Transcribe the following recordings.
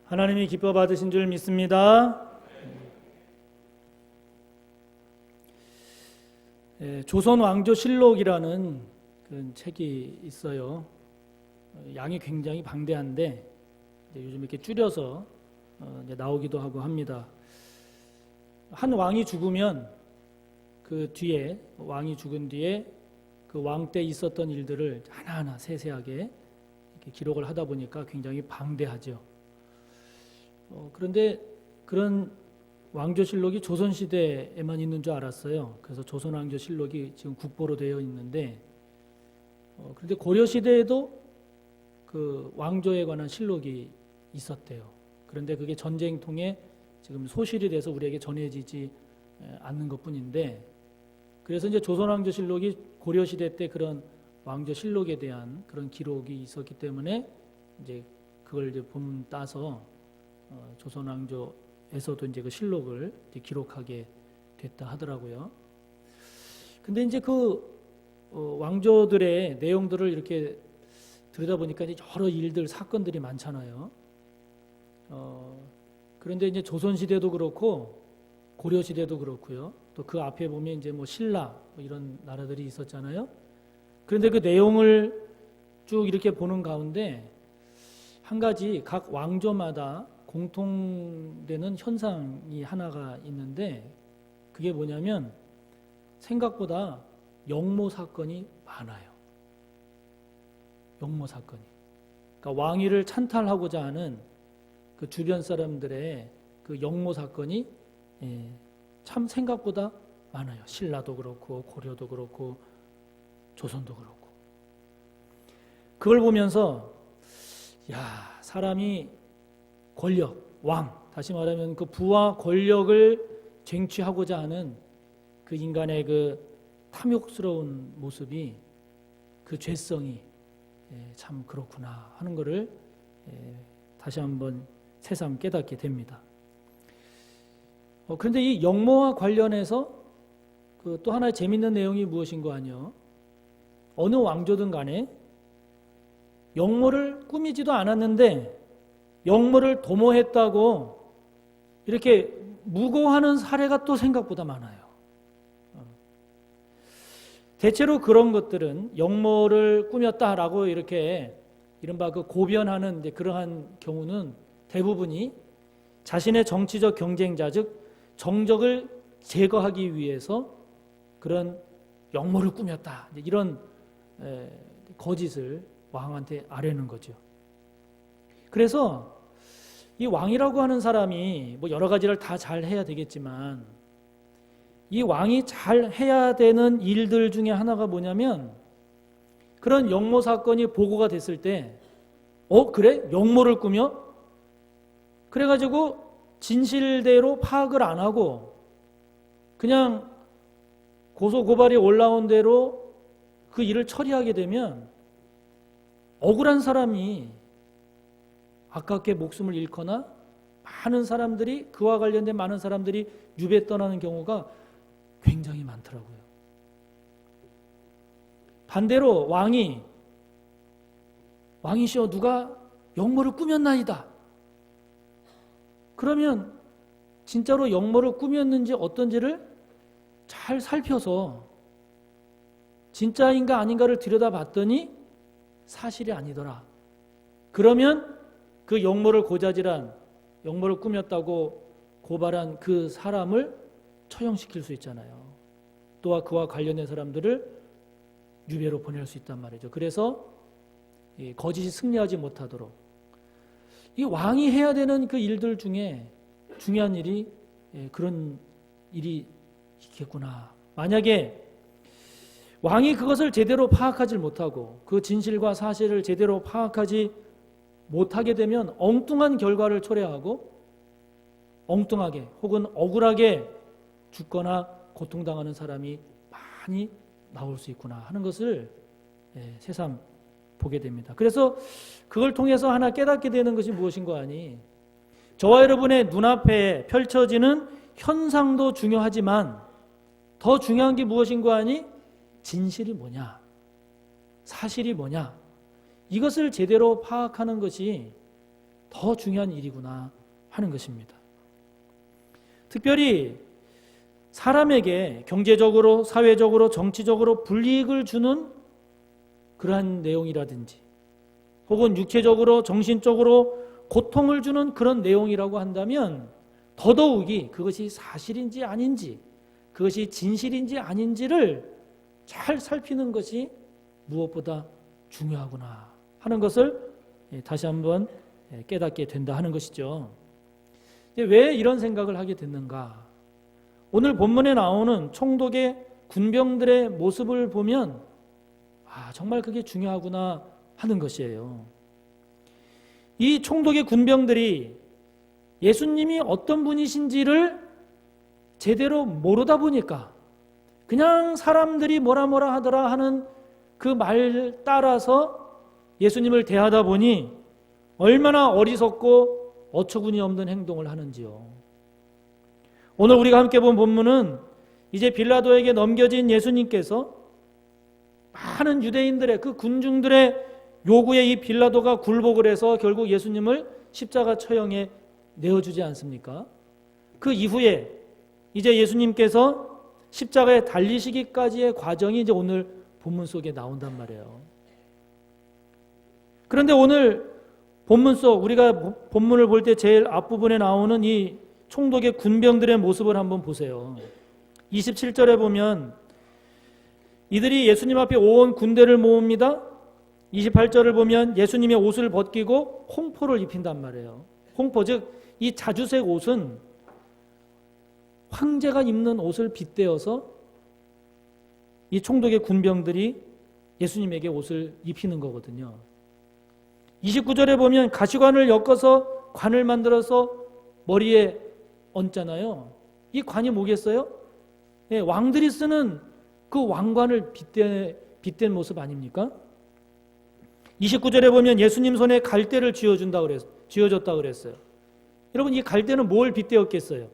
하나님이 기뻐 받으신 줄 믿습니다. 조선 왕조 실록이라는 그런 책이 있어요. 양이 굉장히 방대한데 요즘 이렇게 줄여서 이제 나오기도 하고 합니다. 한 왕이 죽으면 그 뒤에 왕이 죽은 뒤에 그 왕 때 있었던 일들을 하나하나 세세하게 이렇게 기록을 하다 보니까 굉장히 방대하죠. 그런데 그런 왕조실록이 조선시대에만 있는 줄 알았어요. 그래서 조선왕조실록이 지금 국보로 되어 있는데 그런데 고려시대에도 그 왕조에 관한 실록이 있었대요. 그런데 그게 전쟁 통해 지금 소실이 돼서 우리에게 전해지지 않는 것뿐인데, 그래서 이제 조선왕조실록이 고려시대 때 그런 왕조실록에 대한 그런 기록이 있었기 때문에 이제 그걸 이제 본문 따서 조선왕조에서도 이제 그 실록을 이제 기록하게 됐다 하더라고요. 근데 이제 그 왕조들의 내용들을 이렇게 들여다보니까 이제 여러 일들, 사건들이 많잖아요. 그런데 이제 조선시대도 그렇고 고려시대도 그렇고요. 또 그 앞에 보면 이제 뭐 신라 뭐 이런 나라들이 있었잖아요. 그런데 그 내용을 쭉 이렇게 보는 가운데 한 가지 각 왕조마다 공통되는 현상이 하나가 있는데, 그게 뭐냐면 생각보다 역모 사건이 많아요. 역모 사건이. 그러니까 왕위를 찬탈하고자 하는 그 주변 사람들의 그 역모 사건이 참 생각보다 많아요. 신라도 그렇고 고려도 그렇고 조선도 그렇고. 그걸 보면서 사람이 권력, 왕, 다시 말하면 그 부와 권력을 쟁취하고자 하는 그 인간의 그 탐욕스러운 모습이, 그 죄성이 참 그렇구나 하는 것을 다시 한번 새삼 깨닫게 됩니다. 그런데 이 역모와 관련해서 그 또 하나의 재밌는 내용이 무엇인가 하뇨, 어느 왕조든 간에 역모를 꾸미지도 않았는데 역모를 도모했다고 이렇게 무고하는 사례가 또 생각보다 많아요. 대체로 그런 것들은 역모를 꾸몄다라고 이렇게 이른바 그 고변하는 이제 그러한 경우는 대부분이 자신의 정치적 경쟁자, 즉 정적을 제거하기 위해서 그런 역모를 꾸몄다, 이런 거짓을 왕한테 아뢰는 거죠. 그래서 이 왕이라고 하는 사람이 뭐 여러 가지를 다 잘 해야 되겠지만, 이 왕이 잘 해야 되는 일들 중에 하나가 뭐냐면, 그런 역모 사건이 보고가 됐을 때 그래? 역모를 꾸며? 그래가지고 진실대로 파악을 안 하고 그냥 고소고발이 올라온 대로 그 일을 처리하게 되면 억울한 사람이 아깝게 목숨을 잃거나 많은 사람들이, 그와 관련된 많은 사람들이 유배 떠나는 경우가 굉장히 많더라고요. 반대로 왕이시여 누가 역모를 꾸몄나이다. 그러면 진짜로 역모를 꾸몄는지 어떤지를 잘 살펴서 진짜인가 아닌가를 들여다봤더니 사실이 아니더라. 그러면 그 역모를 고자질한, 역모를 꾸몄다고 고발한 그 사람을 처형시킬 수 있잖아요. 또한 그와 관련된 사람들을 유배로 보낼 수 있단 말이죠. 그래서 거짓이 승리하지 못하도록 이 왕이 해야 되는 그 일들 중에 중요한 일이 그런 일이 있겠구나. 만약에 왕이 그것을 제대로 파악하지 못하고 그 진실과 사실을 제대로 파악하지 못하게 되면 엉뚱한 결과를 초래하고 엉뚱하게 혹은 억울하게 죽거나 고통당하는 사람이 많이 나올 수 있구나 하는 것을 새삼 보게 됩니다. 그래서 그걸 통해서 하나 깨닫게 되는 것이 무엇인가 하니, 저와 여러분의 눈앞에 펼쳐지는 현상도 중요하지만 더 중요한 게 무엇인가 하니 진실이 뭐냐, 사실이 뭐냐, 이것을 제대로 파악하는 것이 더 중요한 일이구나 하는 것입니다. 특별히 사람에게 경제적으로, 사회적으로, 정치적으로 불이익을 주는 그러한 내용이라든지 혹은 육체적으로, 정신적으로 고통을 주는 그런 내용이라고 한다면 더더욱이 그것이 사실인지 아닌지, 그것이 진실인지 아닌지를 잘 살피는 것이 무엇보다 중요하구나 하는 것을 다시 한번 깨닫게 된다 하는 것이죠. 왜 이런 생각을 하게 됐는가? 오늘 본문에 나오는 총독의 군병들의 모습을 보면 정말 그게 중요하구나 하는 것이에요. 이 총독의 군병들이 예수님이 어떤 분이신지를 제대로 모르다 보니까 그냥 사람들이 뭐라 하더라 하는 그 말 따라서 예수님을 대하다 보니 얼마나 어리석고 어처구니 없는 행동을 하는지요. 오늘 우리가 함께 본 본문은 이제 빌라도에게 넘겨진 예수님께서 많은 유대인들의 그 군중들의 요구에 이 빌라도가 굴복을 해서 결국 예수님을 십자가 처형에 내어주지 않습니까? 그 이후에 이제 예수님께서 십자가에 달리시기까지의 과정이 이제 오늘 본문 속에 나온단 말이에요. 그런데 오늘 본문 속 우리가 본문을 볼 때 제일 앞부분에 나오는 이 총독의 군병들의 모습을 한번 보세요. 27절에 보면 이들이 예수님 앞에 온 군대를 모읍니다. 28절을 보면 예수님의 옷을 벗기고 홍포를 입힌단 말이에요. 홍포, 즉 이 자주색 옷은 황제가 입는 옷을 빗대어서 이 총독의 군병들이 예수님에게 옷을 입히는 거거든요. 29절에 보면 가시관을 엮어서 관을 만들어서 머리에 얹잖아요. 이 관이 뭐겠어요? 왕들이 쓰는 그 왕관을 빗댄 모습 아닙니까? 29절에 보면 예수님 손에 갈대를 쥐어줬다 그랬어요. 여러분, 이 갈대는 뭘 빗대었겠어요?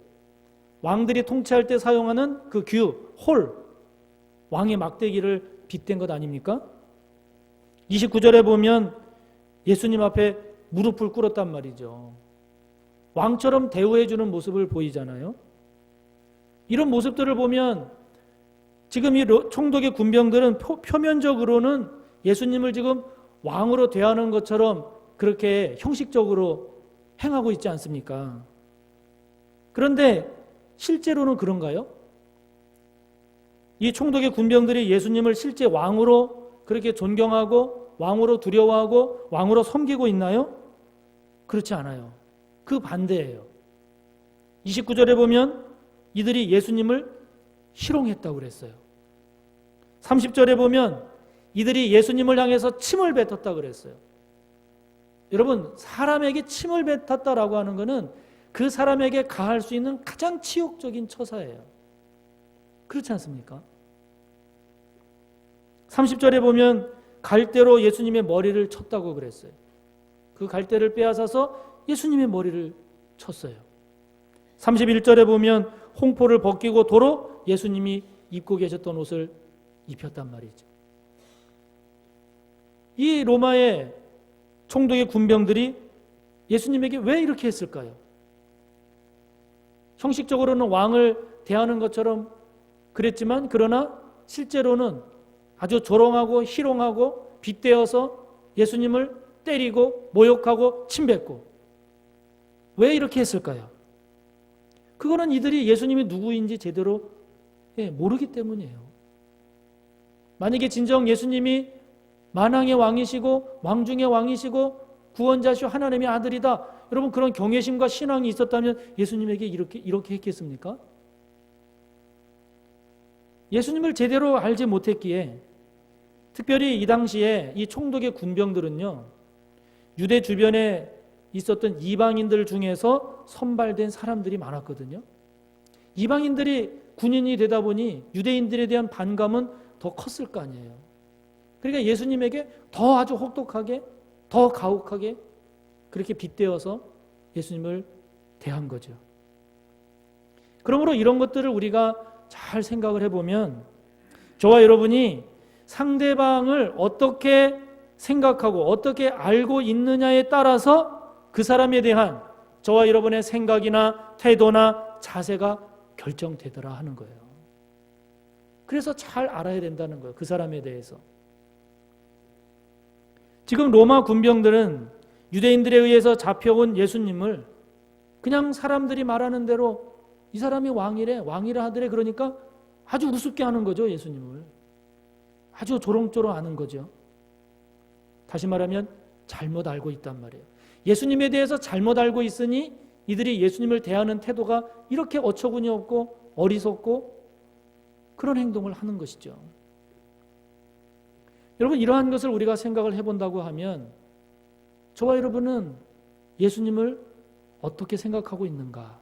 왕들이 통치할 때 사용하는 그 홀, 왕의 막대기를 빗댄 것 아닙니까? 29절에 보면 예수님 앞에 무릎을 꿇었단 말이죠. 왕처럼 대우해주는 모습을 보이잖아요. 이런 모습들을 보면 지금 이 총독의 군병들은 표면적으로는 예수님을 지금 왕으로 대하는 것처럼 그렇게 형식적으로 행하고 있지 않습니까? 그런데 실제로는 그런가요? 이 총독의 군병들이 예수님을 실제 왕으로 그렇게 존경하고 왕으로 두려워하고 왕으로 섬기고 있나요? 그렇지 않아요. 그 반대예요. 29절에 보면 이들이 예수님을 희롱했다고 그랬어요. 30절에 보면 이들이 예수님을 향해서 침을 뱉었다고 그랬어요. 여러분, 사람에게 침을 뱉었다라고 하는 것은 그 사람에게 가할 수 있는 가장 치욕적인 처사예요. 그렇지 않습니까? 30절에 보면 갈대로 예수님의 머리를 쳤다고 그랬어요. 그 갈대를 빼앗아서 예수님의 머리를 쳤어요. 31절에 보면 홍포를 벗기고 도로 예수님이 입고 계셨던 옷을 입혔단 말이죠. 이 로마의 총독의 군병들이 예수님에게 왜 이렇게 했을까요? 형식적으로는 왕을 대하는 것처럼 그랬지만 그러나 실제로는 아주 조롱하고 희롱하고 빗대어서 예수님을 때리고 모욕하고 침뱉고 왜 이렇게 했을까요? 그거는 이들이 예수님이 누구인지 제대로 모르기 때문이에요. 만약에 진정 예수님이 만왕의 왕이시고 왕중의 왕이시고 구원자시오 하나님의 아들이다, 여러분 그런 경외심과 신앙이 있었다면 예수님에게 이렇게 했겠습니까? 예수님을 제대로 알지 못했기에 특별히 이 당시에 이 총독의 군병들은요, 유대 주변에 있었던 이방인들 중에서 선발된 사람들이 많았거든요. 이방인들이 군인이 되다 보니 유대인들에 대한 반감은 더 컸을 거 아니에요. 그러니까 예수님에게 더 아주 혹독하게, 더 가혹하게 그렇게 빗대어서 예수님을 대한 거죠. 그러므로 이런 것들을 우리가 잘 생각을 해보면 저와 여러분이 상대방을 어떻게 생각하고 어떻게 알고 있느냐에 따라서 그 사람에 대한 저와 여러분의 생각이나 태도나 자세가 결정되더라 하는 거예요. 그래서 잘 알아야 된다는 거예요. 그 사람에 대해서. 지금 로마 군병들은 유대인들에 의해서 잡혀온 예수님을 그냥 사람들이 말하는 대로 이 사람이 왕이라 하더래. 그러니까 아주 우습게 하는 거죠. 예수님을. 아주 조롱조롱 하는 거죠. 다시 말하면 잘못 알고 있단 말이에요. 예수님에 대해서 잘못 알고 있으니 이들이 예수님을 대하는 태도가 이렇게 어처구니 없고 어리석고 그런 행동을 하는 것이죠. 여러분, 이러한 것을 우리가 생각을 해본다고 하면 저와 여러분은 예수님을 어떻게 생각하고 있는가?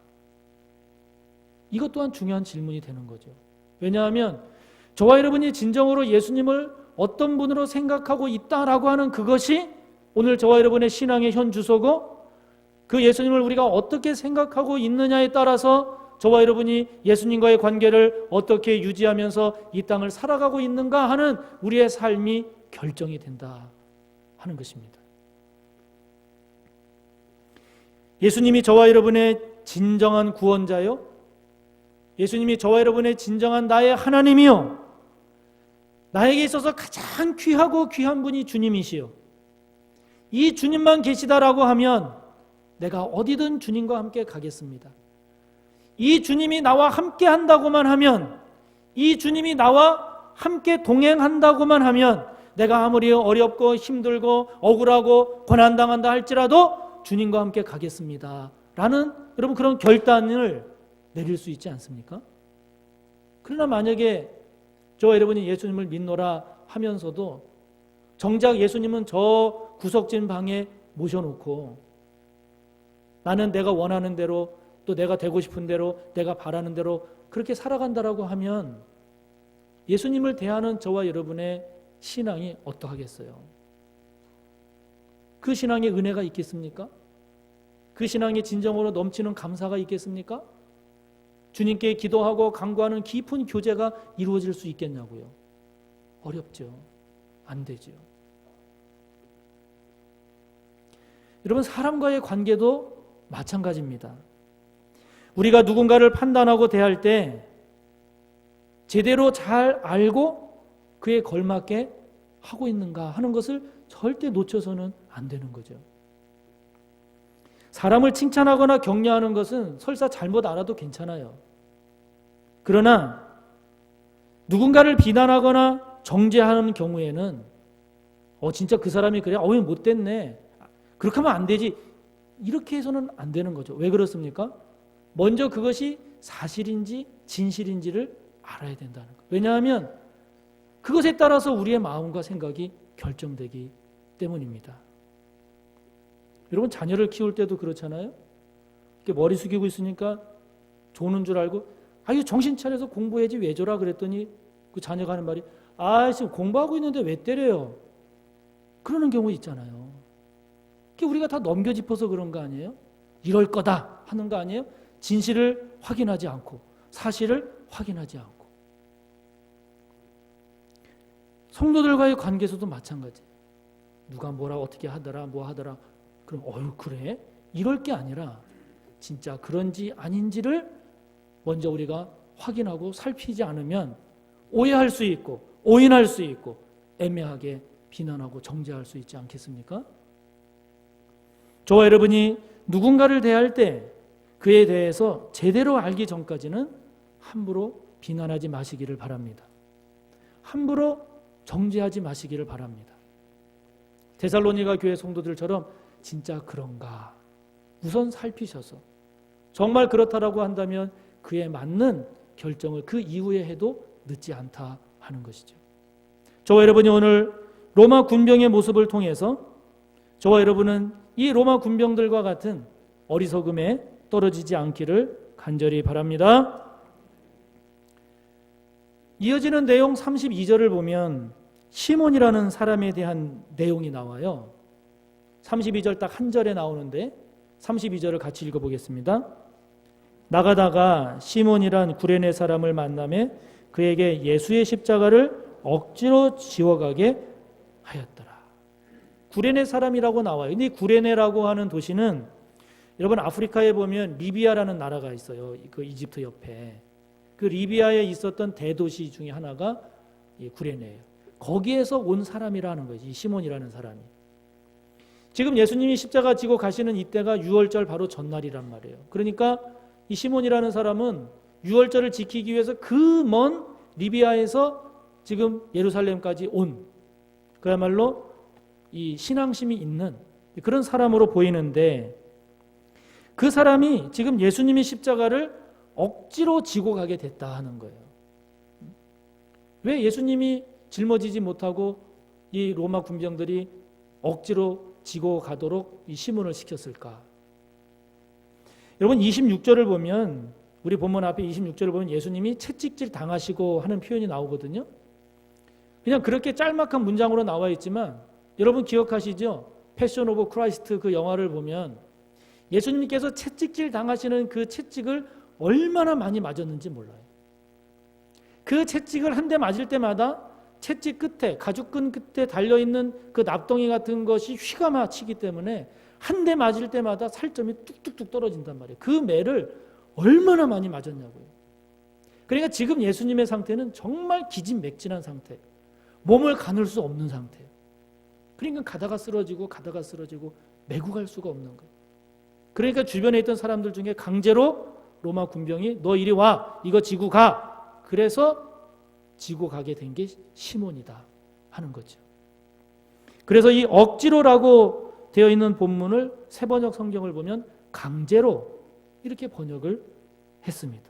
이것 또한 중요한 질문이 되는 거죠. 왜냐하면 저와 여러분이 진정으로 예수님을 어떤 분으로 생각하고 있다라고 하는 그것이 오늘 저와 여러분의 신앙의 현 주소고, 그 예수님을 우리가 어떻게 생각하고 있느냐에 따라서 저와 여러분이 예수님과의 관계를 어떻게 유지하면서 이 땅을 살아가고 있는가 하는 우리의 삶이 결정이 된다 하는 것입니다. 예수님이 저와 여러분의 진정한 구원자요, 예수님이 저와 여러분의 진정한 나의 하나님이요, 나에게 있어서 가장 귀하고 귀한 분이 주님이시요, 이 주님만 계시다라고 하면 내가 어디든 주님과 함께 가겠습니다. 이 주님이 나와 함께 한다고만 하면, 이 주님이 나와 함께 동행한다고만 하면 내가 아무리 어렵고 힘들고 억울하고 고난당한다 할지라도 주님과 함께 가겠습니다 라는 여러분 그런 결단을 내릴 수 있지 않습니까? 그러나 만약에 저와 여러분이 예수님을 믿노라 하면서도 정작 예수님은 저 구석진 방에 모셔놓고 나는 내가 원하는 대로, 또 내가 되고 싶은 대로, 내가 바라는 대로 그렇게 살아간다라고 하면 예수님을 대하는 저와 여러분의 신앙이 어떠하겠어요? 그 신앙에 은혜가 있겠습니까? 그 신앙에 진정으로 넘치는 감사가 있겠습니까? 주님께 기도하고 간구하는 깊은 교제가 이루어질 수 있겠냐고요? 어렵죠. 안 되죠. 여러분, 사람과의 관계도 마찬가지입니다. 우리가 누군가를 판단하고 대할 때 제대로 잘 알고 그에 걸맞게 하고 있는가 하는 것을 절대 놓쳐서는 안 되는 거죠. 사람을 칭찬하거나 격려하는 것은 설사 잘못 알아도 괜찮아요. 그러나 누군가를 비난하거나 정죄하는 경우에는 진짜 그 사람이 그래? 못됐네. 그렇게 하면 안 되지. 이렇게 해서는 안 되는 거죠. 왜 그렇습니까? 먼저 그것이 사실인지 진실인지를 알아야 된다는 거예요. 왜냐하면 그것에 따라서 우리의 마음과 생각이 결정되기 때문입니다. 여러분, 자녀를 키울 때도 그렇잖아요. 이렇게 머리 숙이고 있으니까 조는 줄 알고 아유 정신 차려서 공부해야지 왜 줘라 그랬더니 그 자녀가 하는 말이 지금 공부하고 있는데 왜 때려요? 그러는 경우 있잖아요. 그게 우리가 다 넘겨짚어서 그런 거 아니에요? 이럴 거다 하는 거 아니에요? 진실을 확인하지 않고, 사실을 확인하지 않고. 성도들과의 관계에서도 마찬가지. 누가 뭐라 어떻게 하더라 뭐 하더라 그럼 그래? 이럴 게 아니라 진짜 그런지 아닌지를 먼저 우리가 확인하고 살피지 않으면 오해할 수 있고 오인할 수 있고 애매하게 비난하고 정죄할 수 있지 않겠습니까? 저와 여러분이 누군가를 대할 때 그에 대해서 제대로 알기 전까지는 함부로 비난하지 마시기를 바랍니다. 함부로 정죄하지 마시기를 바랍니다. 데살로니가 교회 성도들처럼 진짜 그런가 우선 살피셔서 정말 그렇다라고 한다면 그에 맞는 결정을 그 이후에 해도 늦지 않다 하는 것이죠. 저와 여러분이 오늘 로마 군병의 모습을 통해서 저와 여러분은 이 로마 군병들과 같은 어리석음에 떨어지지 않기를 간절히 바랍니다. 이어지는 내용 32절을 보면 시몬이라는 사람에 대한 내용이 나와요. 32절 딱 한 절에 나오는데 32절을 같이 읽어보겠습니다. 나가다가 시몬이란 구레네 사람을 만나매 그에게 예수의 십자가를 억지로 지워가게 하였더라. 구레네 사람이라고 나와요. 근데 이 구레네라고 하는 도시는 여러분 아프리카에 보면 리비아라는 나라가 있어요. 그 이집트 옆에. 그 리비아에 있었던 대도시 중에 하나가 이 구레네예요. 거기에서 온 사람이라는 거지. 이 시몬이라는 사람이. 지금 예수님이 십자가 지고 가시는 이때가 유월절 바로 전날이란 말이에요. 그러니까 이 시몬이라는 사람은 유월절을 지키기 위해서 그 먼 리비아에서 지금 예루살렘까지 온 그야말로 이 신앙심이 있는 그런 사람으로 보이는데 그 사람이 지금 예수님이 십자가를 억지로 지고 가게 됐다 하는 거예요. 왜 예수님이 짊어지지 못하고 이 로마 군병들이 억지로 지고 가도록 이 시몬을 시켰을까? 여러분 26절을 보면 우리 본문 앞에 26절을 보면 예수님이 채찍질 당하시고 하는 표현이 나오거든요. 그냥 그렇게 짤막한 문장으로 나와 있지만 여러분 기억하시죠? 패션 오브 크라이스트 그 영화를 보면 예수님께서 채찍질 당하시는 그 채찍을 얼마나 많이 맞았는지 몰라요. 그 채찍을 한 대 맞을 때마다 채찍 끝에 가죽끈 끝에 달려있는 그 납덩이 같은 것이 휘가 마치기 때문에 한 대 맞을 때마다 살점이 뚝뚝뚝 떨어진단 말이에요. 그 매를 얼마나 많이 맞았냐고요. 그러니까 지금 예수님의 상태는 정말 기진맥진한 상태, 몸을 가눌 수 없는 상태예요. 그러니까 가다가 쓰러지고 메고 갈 수가 없는 거예요. 그러니까 주변에 있던 사람들 중에 강제로 로마 군병이 너 이리 와, 이거 지고 가. 그래서 지고 가게 된 게 시몬이다 하는 거죠. 그래서 이 억지로라고 되어 있는 본문을 세번역 성경을 보면 강제로 이렇게 번역을 했습니다.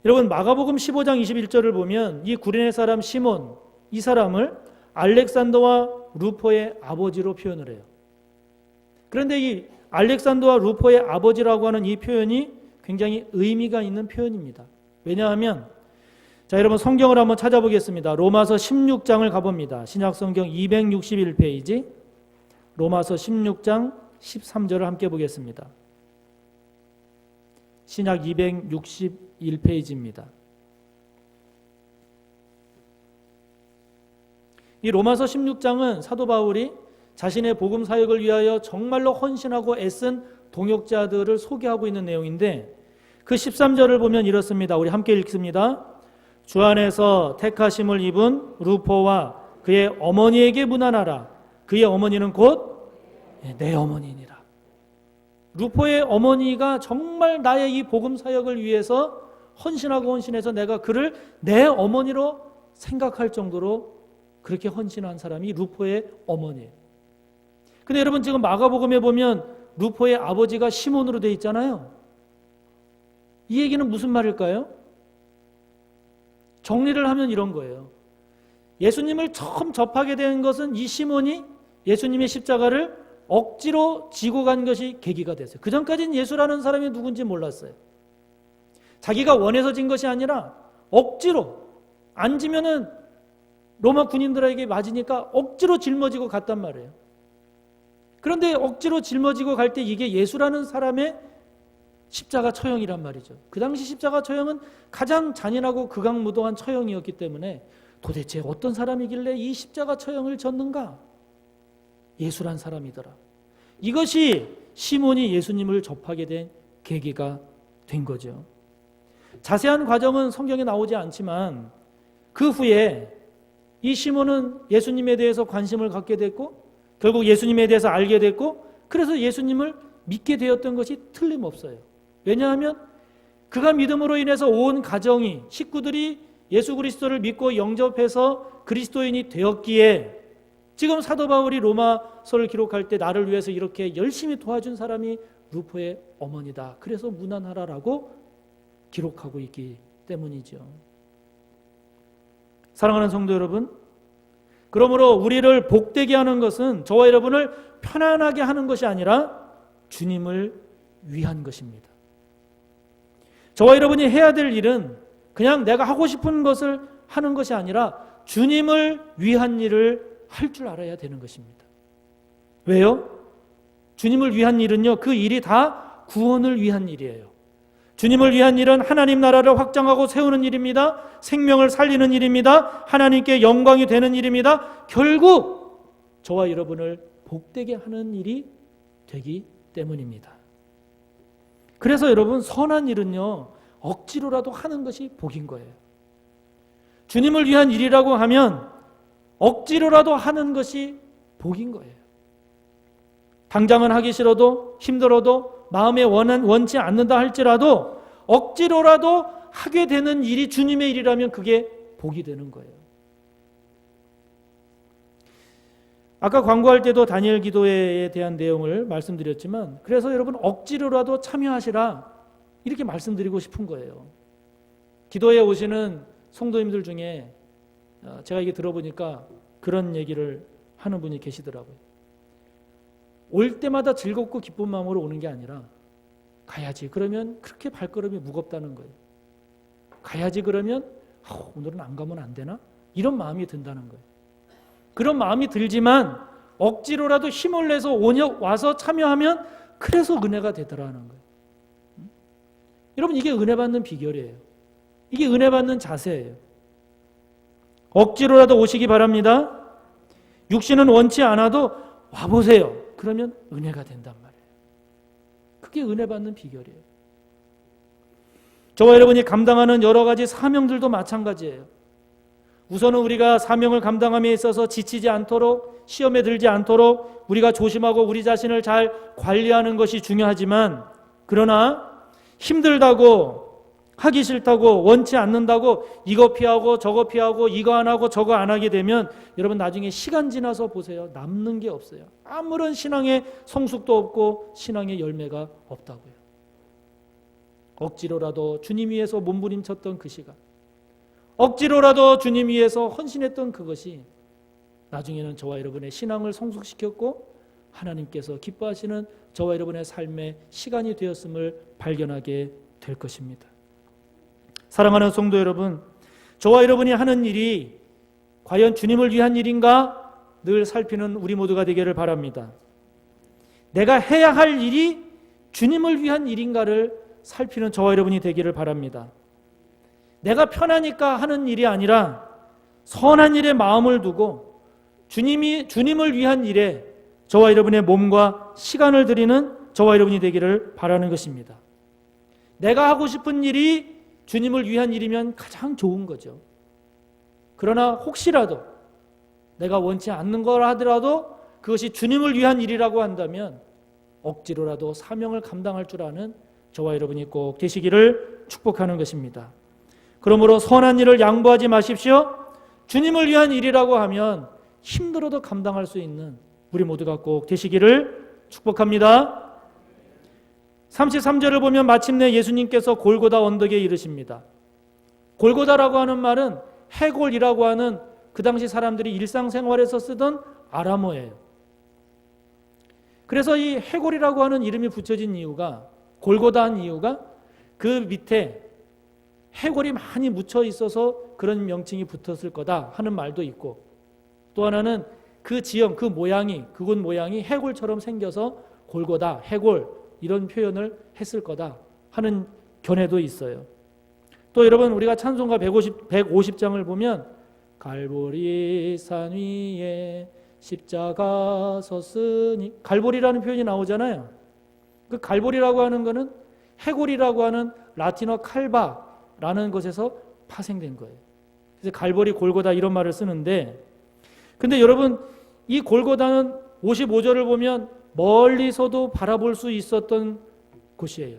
여러분 마가복음 15장 21절을 보면 이 구레네 사람 시몬 이 사람을 알렉산더와 루포의 아버지로 표현을 해요. 그런데 이 알렉산더와 루포의 아버지라고 하는 이 표현이 굉장히 의미가 있는 표현입니다. 왜냐하면 자 여러분 성경을 한번 찾아보겠습니다. 로마서 16장을 가봅니다. 신약성경 261페이지 로마서 16장 13절을 함께 보겠습니다. 신약 261페이지입니다. 이 로마서 16장은 사도 바울이 자신의 복음 사역을 위하여 정말로 헌신하고 애쓴 동역자들을 소개하고 있는 내용인데 그 13절을 보면 이렇습니다. 우리 함께 읽습니다. 주 안에서 택하심을 입은 루포와 그의 어머니에게 문안하라. 그의 어머니는 곧 내 어머니니라. 루포의 어머니가 정말 나의 이 복음 사역을 위해서 헌신해서 내가 그를 내 어머니로 생각할 정도로 그렇게 헌신한 사람이 루포의 어머니예요. 근데 여러분 지금 마가복음에 보면 루포의 아버지가 시몬으로 되어 있잖아요. 이 얘기는 무슨 말일까요? 정리를 하면 이런 거예요. 예수님을 처음 접하게 된 것은 이 시몬이 예수님의 십자가를 억지로 지고 간 것이 계기가 됐어요. 그 전까지는 예수라는 사람이 누군지 몰랐어요. 자기가 원해서 진 것이 아니라 억지로 안 지면은 로마 군인들에게 맞으니까 억지로 짊어지고 갔단 말이에요. 그런데 억지로 짊어지고 갈 때 이게 예수라는 사람의 십자가 처형이란 말이죠. 그 당시 십자가 처형은 가장 잔인하고 극악무도한 처형이었기 때문에 도대체 어떤 사람이길래 이 십자가 처형을 졌는가? 예수란 사람이더라. 이것이 시몬이 예수님을 접하게 된 계기가 된 거죠. 자세한 과정은 성경에 나오지 않지만 그 후에 이 시몬은 예수님에 대해서 관심을 갖게 됐고 결국 예수님에 대해서 알게 됐고 그래서 예수님을 믿게 되었던 것이 틀림없어요. 왜냐하면 그가 믿음으로 인해서 온 가정이 식구들이 예수 그리스도를 믿고 영접해서 그리스도인이 되었기에 지금 사도 바울이 로마서를 기록할 때 나를 위해서 이렇게 열심히 도와준 사람이 루포의 어머니다. 그래서 문안하라라고 기록하고 있기 때문이죠. 사랑하는 성도 여러분, 그러므로 우리를 복되게 하는 것은 저와 여러분을 편안하게 하는 것이 아니라 주님을 위한 것입니다. 저와 여러분이 해야 될 일은 그냥 내가 하고 싶은 것을 하는 것이 아니라 주님을 위한 일을 할 줄 알아야 되는 것입니다. 왜요? 주님을 위한 일은요, 그 일이 다 구원을 위한 일이에요. 주님을 위한 일은 하나님 나라를 확장하고 세우는 일입니다. 생명을 살리는 일입니다. 하나님께 영광이 되는 일입니다. 결국 저와 여러분을 복되게 하는 일이 되기 때문입니다. 그래서 여러분, 선한 일은요, 억지로라도 하는 것이 복인 거예요. 주님을 위한 일이라고 하면 억지로라도 하는 것이 복인 거예요. 당장은 하기 싫어도, 힘들어도, 마음에 원치 않는다 할지라도 억지로라도 하게 되는 일이 주님의 일이라면 그게 복이 되는 거예요. 아까 광고할 때도 다니엘 기도회에 대한 내용을 말씀드렸지만, 그래서 여러분 억지로라도 참여하시라 이렇게 말씀드리고 싶은 거예요. 기도회에 오시는 성도님들 중에 제가 이게 들어보니까 그런 얘기를 하는 분이 계시더라고요. 올 때마다 즐겁고 기쁜 마음으로 오는 게 아니라 가야지 그러면 그렇게 발걸음이 무겁다는 거예요. 가야지 그러면 오늘은 안 가면 안 되나? 이런 마음이 든다는 거예요. 그런 마음이 들지만 억지로라도 힘을 내서 와서 참여하면 그래서 은혜가 되더라는 거예요. 여러분, 이게 은혜 받는 비결이에요. 이게 은혜 받는 자세예요. 억지로라도 오시기 바랍니다. 육신은 원치 않아도 와보세요. 그러면 은혜가 된단 말이에요. 그게 은혜 받는 비결이에요. 저와 여러분이 감당하는 여러 가지 사명들도 마찬가지예요. 우선은 우리가 사명을 감당함에 있어서 지치지 않도록, 시험에 들지 않도록 우리가 조심하고 우리 자신을 잘 관리하는 것이 중요하지만, 그러나 힘들다고, 하기 싫다고, 원치 않는다고 이거 피하고 저거 피하고 이거 안 하고 저거 안 하게 되면 여러분 나중에 시간 지나서 보세요. 남는 게 없어요. 아무런 신앙의 성숙도 없고 신앙의 열매가 없다고요. 억지로라도 주님 위해서 몸부림쳤던 그 시간, 억지로라도 주님 위해서 헌신했던 그것이 나중에는 저와 여러분의 신앙을 성숙시켰고 하나님께서 기뻐하시는 저와 여러분의 삶의 시간이 되었음을 발견하게 될 것입니다. 사랑하는 성도 여러분, 저와 여러분이 하는 일이 과연 주님을 위한 일인가 늘 살피는 우리 모두가 되기를 바랍니다. 내가 해야 할 일이 주님을 위한 일인가를 살피는 저와 여러분이 되기를 바랍니다. 내가 편하니까 하는 일이 아니라 선한 일에 마음을 두고 주님을 위한 일에 저와 여러분의 몸과 시간을 드리는 저와 여러분이 되기를 바라는 것입니다. 내가 하고 싶은 일이 주님을 위한 일이면 가장 좋은 거죠. 그러나 혹시라도 내가 원치 않는 걸 하더라도 그것이 주님을 위한 일이라고 한다면 억지로라도 사명을 감당할 줄 아는 저와 여러분이 꼭 되시기를 축복하는 것입니다. 그러므로 선한 일을 양보하지 마십시오. 주님을 위한 일이라고 하면 힘들어도 감당할 수 있는 우리 모두가 꼭 되시기를 축복합니다. 33절을 보면 마침내 예수님께서 골고다 언덕에 이르십니다. 골고다라고 하는 말은 해골이라고 하는 그 당시 사람들이 일상생활에서 쓰던 아람어예요. 그래서 이 해골이라고 하는 이름이 붙여진 이유가, 골고다한 이유가 그 밑에 해골이 많이 묻혀 있어서 그런 명칭이 붙었을 거다 하는 말도 있고, 또 하나는 그 지형, 그곳 모양이 해골처럼 생겨서 골고다, 해골 이런 표현을 했을 거다 하는 견해도 있어요. 또 여러분, 우리가 찬송가 150장을 보면 갈보리 산 위에 십자가 섰으니, 갈보리라는 표현이 나오잖아요. 그 갈보리라고 하는 거는 해골이라고 하는 라틴어 칼바라는 것에서 파생된 거예요. 그래서 갈보리, 골고다 이런 말을 쓰는데, 근데 여러분, 이 골고다는 55절을 보면 멀리서도 바라볼 수 있었던 곳이에요.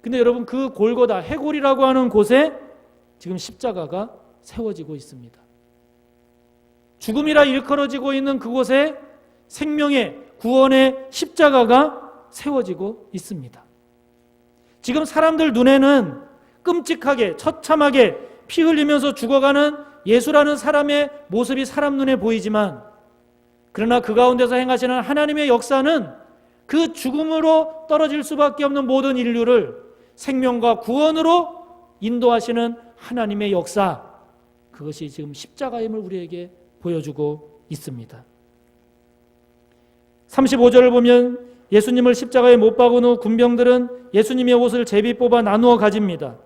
근데 여러분, 그 골고다, 해골이라고 하는 곳에 지금 십자가가 세워지고 있습니다. 죽음이라 일컬어지고 있는 그곳에 생명의 구원의 십자가가 세워지고 있습니다. 지금 사람들 눈에는 끔찍하게 처참하게 피 흘리면서 죽어가는 예수라는 사람의 모습이 사람 눈에 보이지만, 그러나 그 가운데서 행하시는 하나님의 역사는 그 죽음으로 떨어질 수밖에 없는 모든 인류를 생명과 구원으로 인도하시는 하나님의 역사, 그것이 지금 십자가임을 우리에게 보여주고 있습니다. 35절을 보면 예수님을 십자가에 못 박은 후 군병들은 예수님의 옷을 제비 뽑아 나누어 가집니다.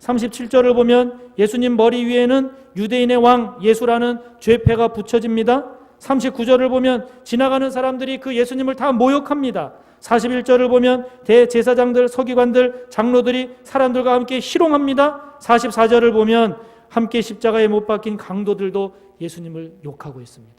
37절을 보면 예수님 머리 위에는 유대인의 왕 예수라는 죄패가 붙여집니다. 39절을 보면 지나가는 사람들이 그 예수님을 다 모욕합니다. 41절을 보면 대제사장들, 서기관들, 장로들이 사람들과 함께 희롱합니다. 44절을 보면 함께 십자가에 못 박힌 강도들도 예수님을 욕하고 있습니다.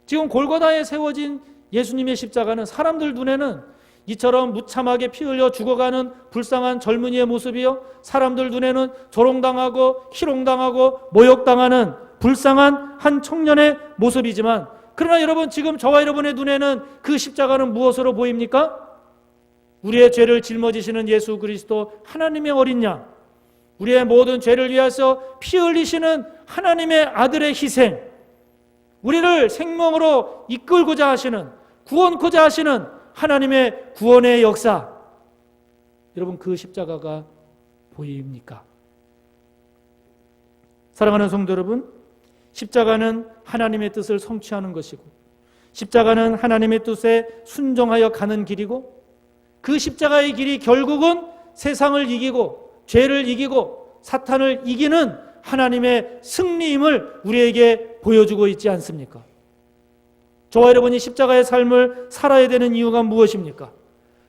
지금 골고다에 세워진 예수님의 십자가는 사람들 눈에는 이처럼 무참하게 피 흘려 죽어가는 불쌍한 젊은이의 모습이요, 사람들 눈에는 조롱당하고 희롱당하고 모욕당하는 불쌍한 한 청년의 모습이지만, 그러나 여러분, 지금 저와 여러분의 눈에는 그 십자가는 무엇으로 보입니까? 우리의 죄를 짊어지시는 예수 그리스도, 하나님의 어린 양, 우리의 모든 죄를 위해서 피 흘리시는 하나님의 아들의 희생, 우리를 생명으로 이끌고자 하시는, 구원코자 하시는 하나님의 구원의 역사, 여러분, 그 십자가가 보입니까? 사랑하는 성도 여러분, 십자가는 하나님의 뜻을 성취하는 것이고, 십자가는 하나님의 뜻에 순종하여 가는 길이고, 그 십자가의 길이 결국은 세상을 이기고 죄를 이기고 사탄을 이기는 하나님의 승리임을 우리에게 보여주고 있지 않습니까? 저와 여러분이 십자가의 삶을 살아야 되는 이유가 무엇입니까?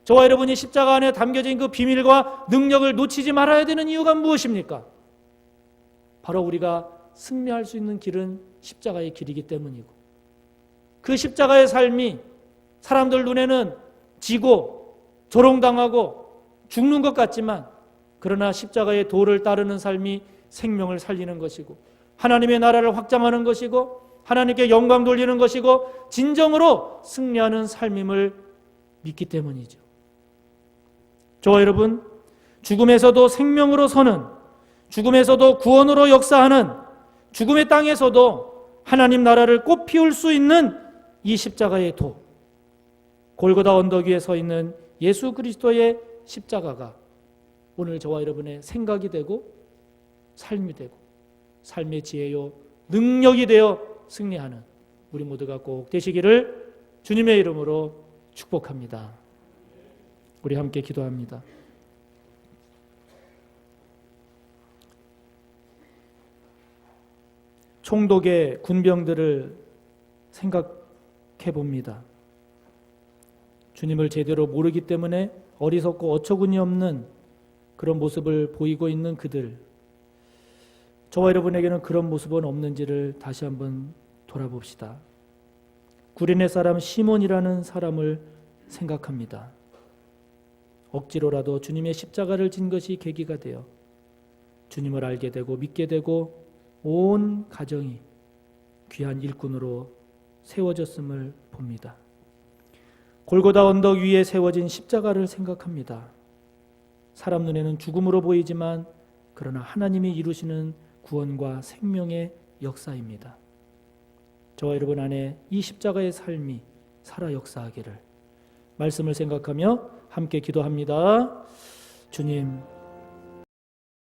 저와 여러분이 십자가 안에 담겨진 그 비밀과 능력을 놓치지 말아야 되는 이유가 무엇입니까? 바로 우리가 승리할 수 있는 길은 십자가의 길이기 때문이고, 그 십자가의 삶이 사람들 눈에는 지고 조롱당하고 죽는 것 같지만, 그러나 십자가의 도를 따르는 삶이 생명을 살리는 것이고, 하나님의 나라를 확장하는 것이고, 하나님께 영광 돌리는 것이고, 진정으로 승리하는 삶임을 믿기 때문이죠. 저와 여러분, 죽음에서도 생명으로 서는, 죽음에서도 구원으로 역사하는, 죽음의 땅에서도 하나님 나라를 꽃 피울 수 있는 이 십자가의 도, 골고다 언덕 위에 서 있는 예수 그리스도의 십자가가 오늘 저와 여러분의 생각이 되고 삶이 되고 삶의 지혜요 능력이 되어 승리하는 우리 모두가 꼭 되시기를 주님의 이름으로 축복합니다. 우리 함께 기도합니다. 총독의 군병들을 생각해 봅니다. 주님을 제대로 모르기 때문에 어리석고 어처구니 없는 그런 모습을 보이고 있는 그들, 저와 여러분에게는 그런 모습은 없는지를 다시 한번 돌아봅시다. 구레네 사람 시몬이라는 사람을 생각합니다. 억지로라도 주님의 십자가를 진 것이 계기가 되어 주님을 알게 되고 믿게 되고 온 가정이 귀한 일꾼으로 세워졌음을 봅니다. 골고다 언덕 위에 세워진 십자가를 생각합니다. 사람 눈에는 죽음으로 보이지만 그러나 하나님이 이루시는 구원과 생명의 역사입니다. 저와 여러분 안에 이 십자가의 삶이 살아 역사하기를 말씀을 생각하며 함께 기도합니다. 주님,